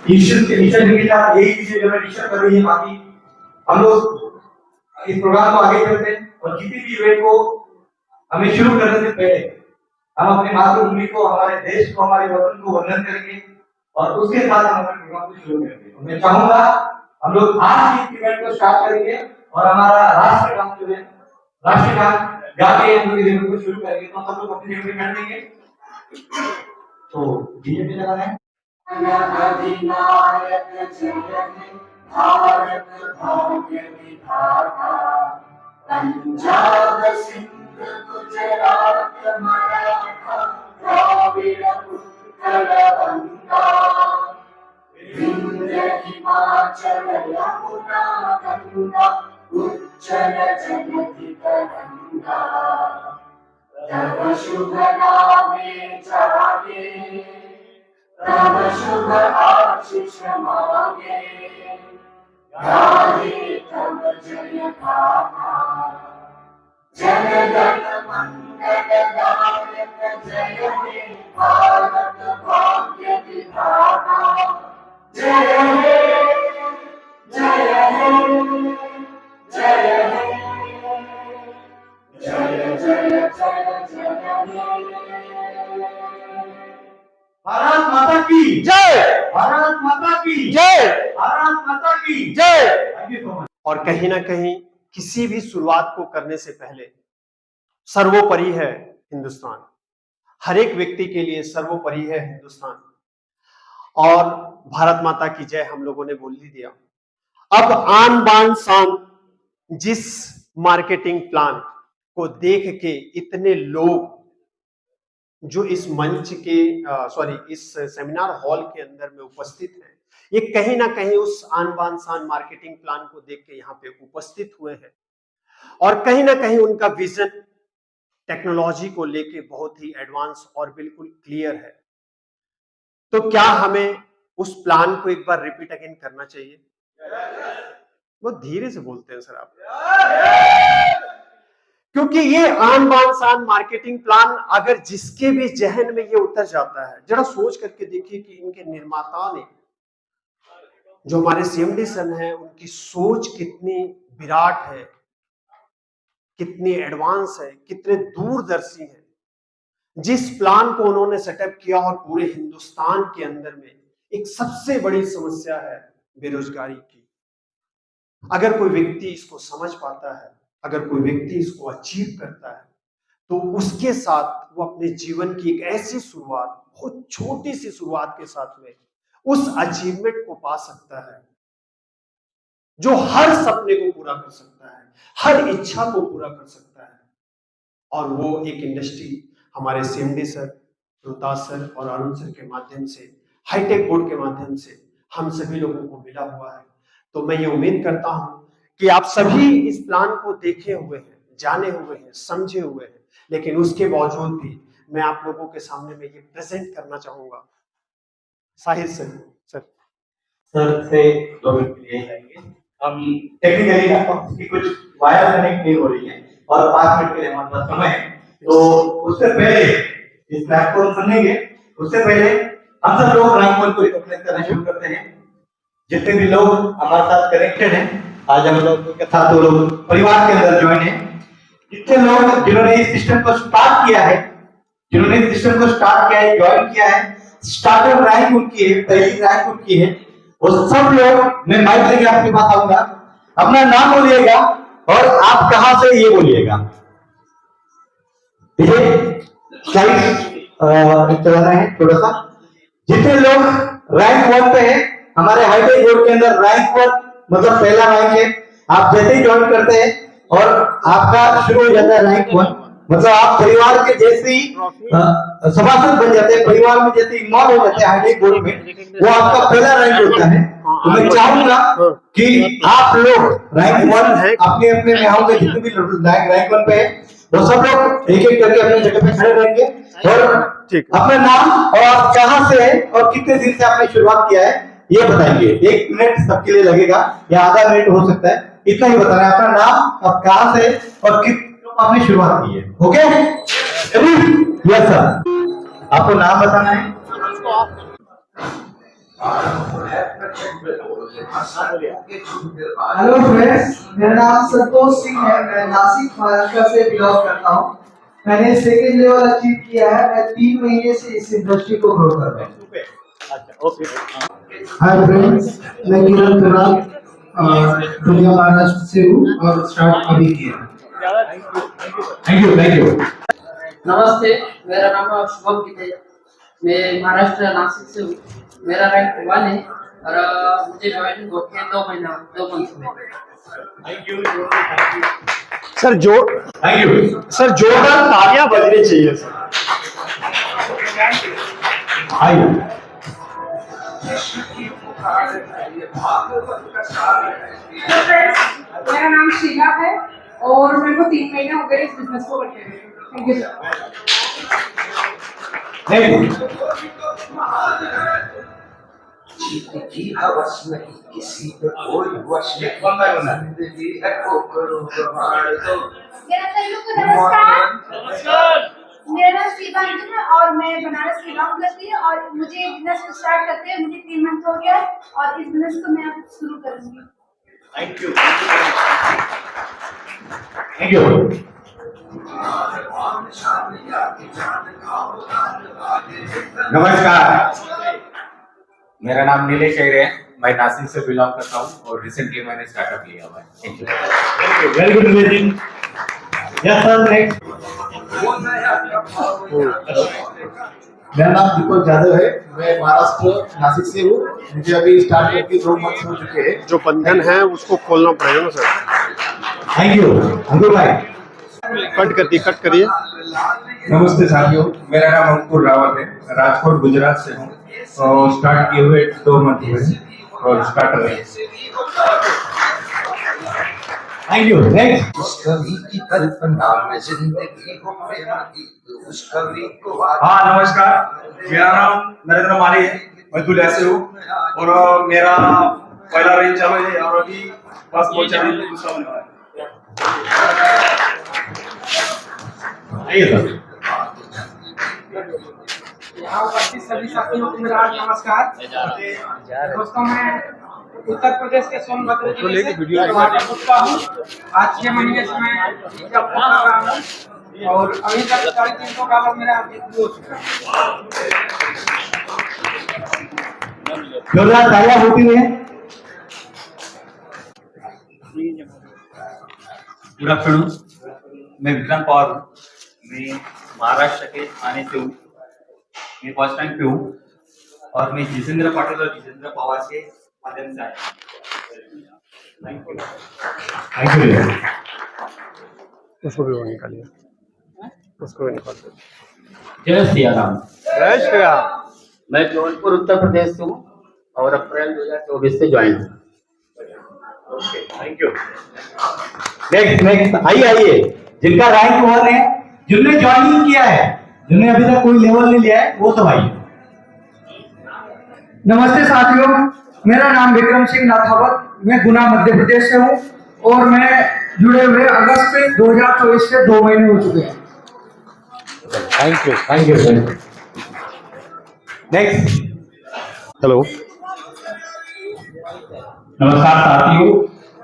ईश्वर के साथ यही चीजें जो मैं ईश्वर कर रही है। बाकी हम लोग इस प्रोग्राम को आगे चलते हैं और किसी भी इवेंट को हमें शुरू करने से पहले हम अपनी मातृभूमि को, हमारे देश को, हमारे वतन को वंदन करेंगे और उसके साथ हम अपने प्रोग्राम को शुरू करेंगे। मैं चाहूंगा हम लोग आज इस इवेंट को स्टार्ट करेंगे और हमारा राष्ट्रगान जो है, राष्ट्रगान गा के हम लोग इस इवेंट को शुरू करेंगे। तो सब लोग अपनी जगह पे बैठ जाएंगे। तो डीजे पे लगा है अधिनायक जय हे भारत भाग्य विधाता, पंजाब सिंध गुजरात मराठा द्राविड़ उत्कल गंगा, विंध्य हिमाचल यमुना गंगा उच्चल जलधि तरंगा, तव शुभ नामे जागे तव शुभ आशीष मांगे, गाहे तव जय गाथा, जन गण मंगल दायक जय हे भारत भाग्य विधाता, जय हे जय हे जय हे जय जय जय जय भारत माता की जय, भारत माता की जय, भारत माता की जय। Thank you so much. और कहीं ना कहीं किसी भी शुरुआत को करने से पहले सर्वोपरि है हिंदुस्तान। हर एक व्यक्ति के लिए सर्वोपरि है हिंदुस्तान। और भारत माता की जय हम लोगों ने बोल ही दिया। अब आन बान शान जिस मार्केटिंग प्लान को देख के इतने लोग जो इस मंच के इस सेमिनार हॉल के अंदर में उपस्थित हैं, ये कहीं ना कहीं उस आन बान शान मार्केटिंग प्लान को देख के यहाँ पे उपस्थित हुए हैं और कहीं ना कहीं उनका विजन टेक्नोलॉजी को लेके बहुत ही एडवांस और बिल्कुल क्लियर है। तो क्या हमें उस प्लान को एक बार रिपीट अगेन करना चाहिए? बहुत धीरे से बोलते हैं सर आप, क्योंकि ये आन बान शान मार्केटिंग प्लान अगर जिसके भी जहन में ये उतर जाता है, जरा सोच करके देखिए कि इनके निर्माता ने, जो हमारे सीएमडी सन है, उनकी सोच कितनी विराट है, कितनी एडवांस है, कितने दूरदर्शी है। जिस प्लान को उन्होंने सेटअप किया और पूरे हिंदुस्तान के अंदर में एक सबसे बड़ी समस्या है बेरोजगारी की। अगर कोई व्यक्ति इसको समझ पाता है, अगर कोई व्यक्ति इसको अचीव करता है, तो उसके साथ वो अपने जीवन की एक ऐसी शुरुआत, बहुत छोटी सी शुरुआत के साथ में उस अचीवमेंट को पा सकता है जो हर सपने को पूरा कर सकता है, हर इच्छा को पूरा कर सकता है। और वो एक इंडस्ट्री हमारे सीएमडी सर, रोहतास सर और अरुण सर के माध्यम से, हाईटेक बोर्ड के माध्यम से हम सभी लोगों को मिला हुआ है। तो मैं ये उम्मीद करता हूं कि आप सभी इस प्लान को देखे हुए हैं, जाने हुए हैं, समझे हुए हैं, लेकिन उसके बावजूद भी मैं आप लोगों के सामने में ये प्रेजेंट करना चाहूंगा। साहिल सर से 2 मिनट के लिए जाएंगे। हम टेक्निकली की कुछ वायर कनेक्ट नहीं हो रही है और 5 मिनट के लिए हमारे पास समय है, तो उससे पहले इस प्लेटफॉर्म सुनेंगे। उससे पहले हम सब लोग राइमोल को रिकॉग्नाइज करना शुरू करते हैं। जितने भी लोग हमारे साथ कनेक्टेड हैं, आज हम लोग के साथ वो लोग परिवार के अंदर ज्वाइन है। जितने लोग जिन्होंने इस सिस्टम को स्टार्ट किया है, जिन्होंने इस सिस्टम को स्टार्ट किया है, ज्वाइन किया है, स्टार्टर रैंक उनकी है, पहली रैंक उनकी है, वो सब लोग, मैं माइक लेके आपके पास आऊंगा, अपना नाम बोलिएगा और आप कहां से ये बोलिएगा। ठीक है, स्लाइड चलाना है थोड़ा सा। जितने लोग रैंक 1 पे हैं, हमारे हाईटेक बोर्ड के अंदर रैंक 1 मतलब पहला रैंक है। आप जैसे ही ज्वाइन करते हैं और आपका शुरू हो जाता है रैंक 1, मतलब आप परिवार के जैसे ही सभासद बन जाते हैं, परिवार में जैसे इन्वॉल्व हो जाते हैं हाईटेक बोर्ड में, वो आपका पहला रैंक होता है। तो मैं चाहूंगा कि आप लोग रैंक 1 अपने अपने में आओगे, जितने भी रैंक 1 पे है वो सब लोग एक एक करके अपनी जगह पे खड़े रहेंगे और अपना नाम और आप कहां से हैं और कितने दिन से आपने शुरुआत किया है ये बताएंगे। 1 मिनट सबके लिए लगेगा या आधा मिनट हो सकता है, इतना ही बताना है। अपना नाम, आप कहां से और कितने आपने शुरुआत की है। ओके, यस सर, आपको नाम बताना है, हेलो फ्रेंड्स, मेरा नाम संतोष सिंह है। मैं नासिक महाराष्ट्र से बिलोंग करता हूँ। मैंने सेकंड लेवल अचीव किया है। मैं 3 महीने से इस इंडस्ट्री को ग्रो कर रहा हूँ। हाय फ्रेंड्स, मैं किरण कुराल दुनिया महाराष्ट्र से हूँ और स्टार्ट अभी किया। Thank you. नमस्ते, मेरा नाम शुभम गीते। मैं महाराष्ट्र नासिक से हूँ। मेरा रैंक 1 है और मुझे ज्वाइन होके 2 मंथ हुए। सर जोरदार तालियां बजनी चाहिए सर। मेरा नाम शीला है और मेरे को 3 महीने हो गए इस बिजनेस को करते हुए। थैंक यू की हवस नहीं किसी पे कोई वश नहीं, जिंदगी है ठोकरों का मार दो। मेरा सभी को नमस्कार। मेरा नाम शिवांजलि है और मैं बनारस से बिलोंग करती हूँ और मुझे बिजनेस को स्टार्ट करते हुए मुझे 3 मंथ हो गया और इस बिजनेस को मैं अब शुरू करूंगी। Thank you. नमस्कार, मेरा नाम नीलेश अय्यर है। मैं नासिक से बिलोंग करता हूँ और रिसेंटली मैंने स्टार्टअप लिया हुआ है। Thank you. Very good Nilesh. Yes sir, next. मेरा नाम दीपक यादव है। मैं महाराष्ट्र नासिक से हूँ। मुझे अभी स्टार्ट करके 2 मंथ हो चुके हैं। जो बंधन है उसको खोलना पड़ेगा ना सर। थैंक यू अंकुर भाई। कट करिए। नमस्ते साथियों, मेरा नाम अंकुर रावत है। राजकोट गुजरात से हूँ और स्टार्ट किए हुए 2 मंथ हुए और स्टार्टर है। Thank you. नेक्स्ट। उस कवि की कल्पना में जिंदगी हो प्रेम की, उस कवि को हाँ नमस्कार, मेरा नाम नरेंद्र माली है। मैं दुलिया से हूँ और मेरा पहला रेंज चालू है और अभी बस वो चालू है, दूसरा होने वाला है। आइए सर। यहाँ उपस्थित सभी साथियों को मेरा नमस्कार। दोस्तों, मैं उत्तर प्रदेश के सोनभद्र जिले से गुप्ता हूँ। आज 6 महीने से मैं जॉब कर रहा हूँ और अभी तक 350 डॉलर मेरा बिक्री हो चुका है। जोरदार तालियां होती है। गुड आफ्टरनून, मैं विक्रम पवार हूँ। मैं महाराष्ट्र के थाने से हूँ। मैं फर्स्ट रैंक पे हूँ और मैं जितेंद्र पाटिल और जितेंद्र पवार के माध्यम से आया। Thank you. उसको भी निकालिए। उसको भी निकालिए। जय श्री राम। जय श्री राम। मैं जौनपुर उत्तर प्रदेश से हूँ और अप्रैल 2024 से ज्वाइन हूँ। Thank you. नेक्स्ट आइए। जिनका रैंक 1 है, जिनने ज्वाइनिंग किया है, जिन्होंने अभी तक कोई लेवल नहीं लिया है, वो सब आइए। नमस्ते साथियों, मेरा नाम विक्रम सिंह नाथावत। मैं गुना मध्य प्रदेश से हूँ और मैं जुड़े हुए अगस्त 2024 से 2 महीने हो चुके हैं। Thank you. नेक्स्ट। हेलो, नमस्कार साथियों,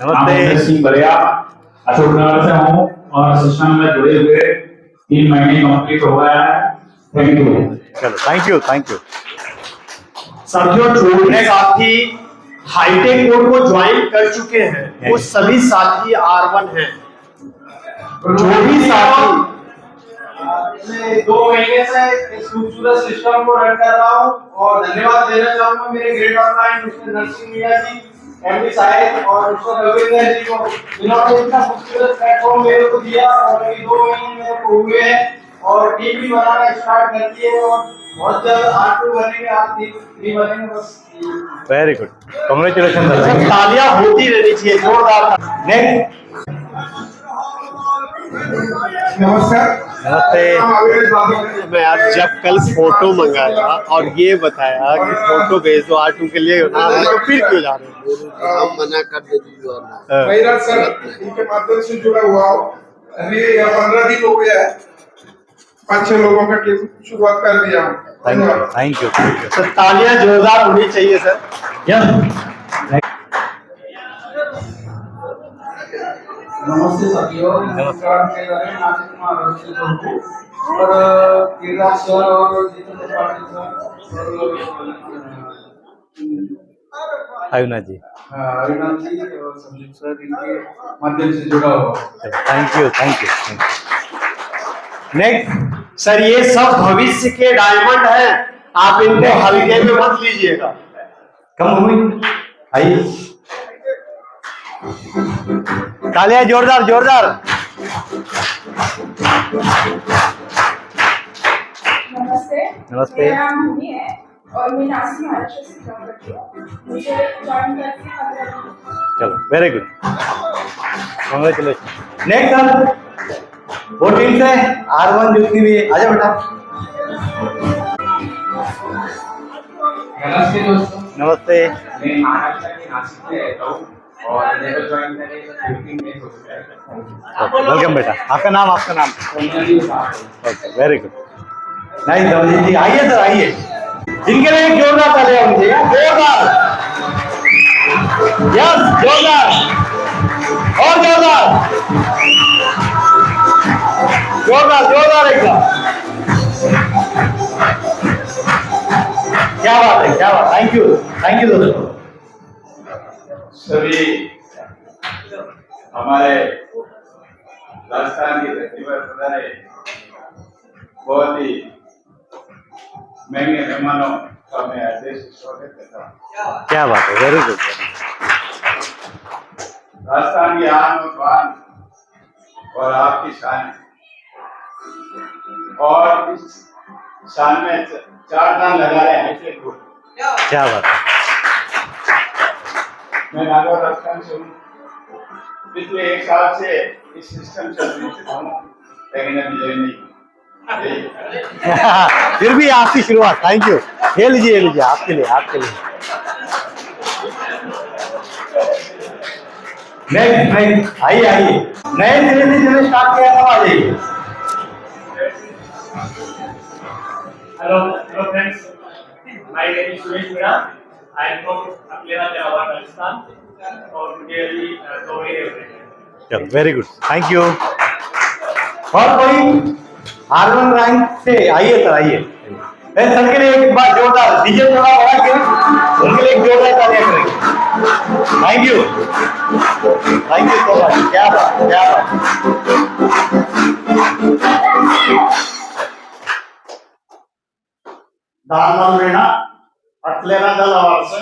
नमस्ते। सिंह बलिया अशोकनगर से हूँ और सिस्टम में जुड़े हुए 3 महीने कंप्लीट हो गया है। Thank you. चलो, थैंक यू। साथियों, जो साथी हाईटेक कोड को ज्वाइन कर चुके हैं वो सभी साथी R1 हैं। जो भी साथी मैं 2 महीने से इस खूबसूरत सिस्टम को रन कर रहा हूँ और धन्यवाद देना चाहूंगा मेरे great online mister Narsingh Meena ji, MD साहिब और मिस्टर रविंद्र जी को, जिन्होंने इतना खूबसूरत प्लेटफॉर्म मेरे को दिया और अभी 2 महीने मेरे को हुए हैं और टीम भी बनाना स्टार्ट कर दिए और बहुत जल्द R2 बनेंगे, R3 बनेंगे। बस वेरी गुड, कांग्रेचुलेशन। तालियां होती रहनी चाहिए जोरदार। नेक्स्ट। नमस्कार। नमस्ते। मैं आज जब कल फोटो मंगाया और ये बताया कि फोटो भेज दो R2 के लिए, तो फिर क्यों जा रहे हो? हम मना कर देते हाँ। मेरा सर इनके माध्यम से जुड़ा हुआ हूँ। अभी 15 दिन हो गया है। 5-6 लोगों का टीम शुरुआत कर दिया हूँ थैंक यू तो तालियां जोरदार होनी चाहिए सर। नमस्ते साथियों, नमस्कार। मेरा नाम नासिक कुमार और गिरिराज सर और जितेंद्र पाटिल सर अविनाश जी, अविनाश जी और संदीप सर, इनके माध्यम से जुड़ा हुआ। Thank you. नेक्स्ट सर, ये सब भविष्य के डायमंड हैं, आप इनको हल्के में मत लीजिएगा। कम हुई, आइए तालियां जोरदार। नमस्ते। नमस्ते। मेरा नाम भूमि है और मैं नासिक महाराष्ट्र से जॉब करती हूँ। मुझे ज्वाइन करके 15 दिन। चलो, very good, congratulation. Next sir, वो टीम से R1 जितनी भी, आजा बेटा। नमस्ते दोस्तों, नमस्ते। मैं महाराष्ट्र के नासिक से रहता हूँ और मेरे ज्वाइन करने 15 डेज हो चुका है। वेलकम बेटा, आपका नाम? सोनिया साहब। Okay, very good, nice. Ramjeet ji आइए सर, आइए। इनके लिए एक जोरदार तालियां होनी चाहिए, जोरदार। यस, जोरदार और जोरदार एकदम। क्या बात है। थैंक यू दोस्तों। सभी हमारे राजस्थान की धरती पर पधारे बहुत ही महंगे मेहमानों का मैं हृदय से स्वागत करता हूँ। क्या बात है, वेरी गुड। राजस्थान की आन और बान और आपकी शान है, और इस शान में 4 दान लगा रहे हैं ऐसे गुण। क्या बात है। मैं नागौर राजस्थान से हूँ। पिछले 1 साल से इस सिस्टम से परिचित हूँ, लेकिन अभी जॉइन नहीं। फिर भी आपकी शुरुआत, थैंक यू। ये लीजिए आपके लिए। नेक्स्ट आइए। नए सिरे से जिन्हें स्टार्ट किया था, आ जाइए। Hello friends. My name is Suresh Mira. I am from Aklera Jawar, Rajasthan. और मुझे अभी 2 महीने हुए हैं। चलो, वेरी गुड, थैंक यू। और कोई R1 रैंक से आइए सर, आइए। सर के लिए एक बार जोरदार, डीजे थोड़ा बढ़ा के उनके लिए एक जोरदार तालियां करेंगे। Thank you so much. क्या बात। दानवाल मीणा अटलेरा जलावार से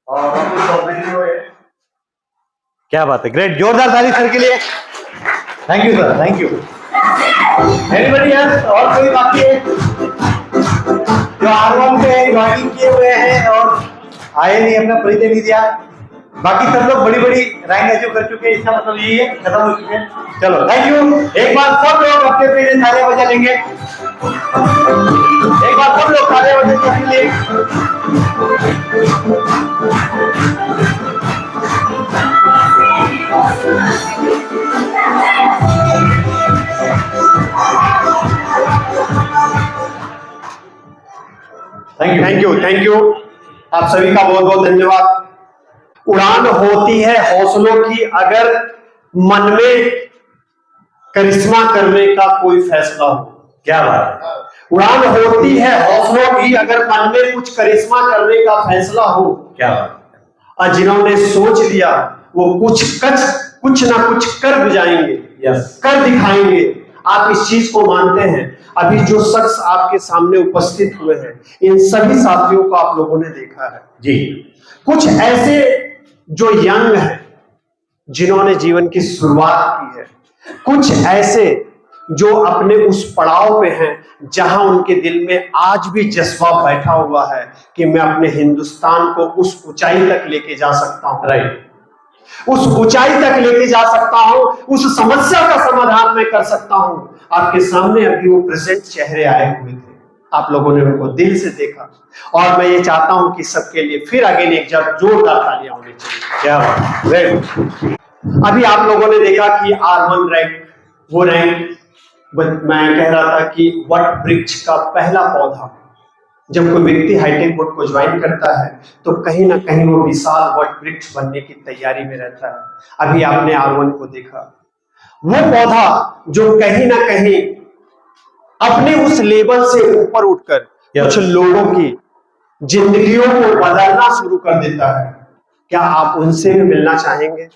और अपनी कंपनी हुए। क्या बात है, ग्रेट, जोरदार ताली सर के लिए। Thank you sir, thank you. Anybody else? और कोई बाकी है जो R1 पे ज्वाइनिंग किए हुए हैं और आए नहीं, अपना परिचय नहीं दिया? बाकी सब लोग बड़ी रैंक अचीव कर चुके हैं, इसका मतलब यही है, खत्म हो चुके हैं। चलो, थैंक यू। एक बार सब लोग अपने लिए तालियां बजा लेंगे। एक बार सब लोग तालियां बजाएंगे अपने लिए। Thank you. आप सभी का बहुत बहुत धन्यवाद। उड़ान होती है हौसलों की अगर मन में करिश्मा करने का कोई फैसला हो। क्या बात है। उड़ान होती है हौसलों की अगर मन में कुछ करिश्मा करने का फैसला हो। क्या बात है। और जिन्होंने सोच लिया वो कुछ ना कुछ कर बुझाएंगे, कर दिखाएंगे। आप इस चीज को मानते हैं? अभी जो शख्स आपके सामने उपस्थित हुए हैं, इन सभी साथियों को आप लोगों ने देखा है जी। कुछ ऐसे जो यंग हैं, जिन्होंने जीवन की शुरुआत की है, कुछ ऐसे जो अपने उस पड़ाव पे हैं जहां उनके दिल में आज भी जज्बा बैठा हुआ है कि मैं अपने हिंदुस्तान को उस ऊंचाई तक लेके जा सकता हूं। राइट, उस ऊंचाई तक लेके जा सकता हूं, उस समस्या का समाधान मैं कर सकता हूं। आपके सामने अभी वो प्रेजेंट चेहरे आए हुए थे, आप लोगों ने उनको दिल से देखा और मैं ये चाहता हूं कि सबके लिए फिर अगेन एक जोरदार तालियां होनी चाहिए। क्या बात, वेरी गुड। अभी आप लोगों ने देखा कि R1 रैंक, वो रैंक मैं कह रहा था कि वट वृक्ष का पहला पौधा, जब कोई व्यक्ति हाईटेक बोर्ड को ज्वाइन करता है तो कहीं ना कहीं वो विशाल वट वृक्ष बनने की तैयारी में रहता है। अभी आपने R1 को देखा, वो पौधा जो कहीं ना कहीं अपने उस लेवल से ऊपर उठकर कुछ लोगों की जिंदगियों को बदलना शुरू कर देता है। क्या आप उनसे भी मिलना चाहेंगे?